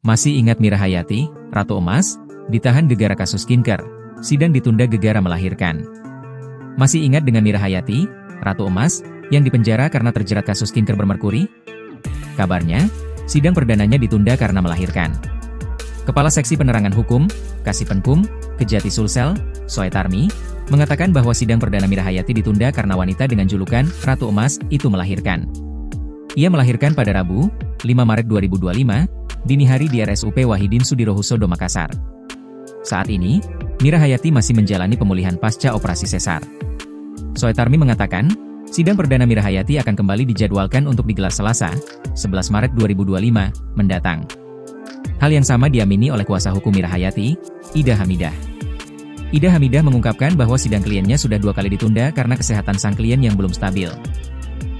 Masih ingat Mira Hayati, Ratu Emas, ditahan gegara kasus skincare, sidang ditunda gegara melahirkan. Masih ingat dengan Mira Hayati, Ratu Emas, yang dipenjara karena terjerat kasus skincare bermerkuri? Kabarnya, sidang perdananya ditunda karena melahirkan. Kepala Seksi Penerangan Hukum, Kasipenkum, Kejati Sulsel, Soetarmi, mengatakan bahwa sidang perdana Mira Hayati ditunda karena wanita dengan julukan Ratu Emas itu melahirkan. Ia melahirkan pada Rabu, 5 Maret 2025, dini hari di RSUP Wahidin Sudirohusodo Makassar. Saat ini, Mira Hayati masih menjalani pemulihan pasca operasi sesar. Soetarmi mengatakan, sidang perdana Mira Hayati akan kembali dijadwalkan untuk digelar Selasa, 11 Maret 2025, mendatang. Hal yang sama diamini oleh kuasa hukum Mira Hayati, Ida Hamidah. Ida Hamidah mengungkapkan bahwa sidang kliennya sudah 2 kali ditunda karena kesehatan sang klien yang belum stabil.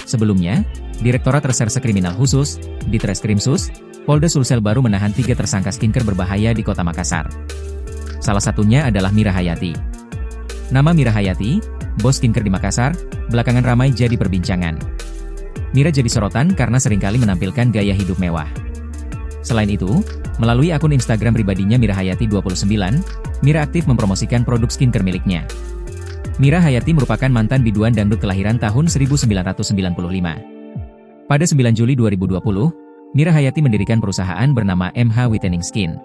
Sebelumnya, Direktorat Reserse Kriminal Khusus, Ditreskrimsus, Polda Sulsel baru menahan 3 tersangka skincare berbahaya di Kota Makassar. Salah satunya adalah Mira Hayati. Nama Mira Hayati, bos skincare di Makassar, belakangan ramai jadi perbincangan. Mira jadi sorotan karena seringkali menampilkan gaya hidup mewah. Selain itu, melalui akun Instagram pribadinya Mira Hayati 29, Mira aktif mempromosikan produk skincare miliknya. Mira Hayati merupakan mantan biduan dangdut kelahiran tahun 1995. Pada 9 Juli 2020, Mira Hayati mendirikan perusahaan bernama MH Whitening Skin.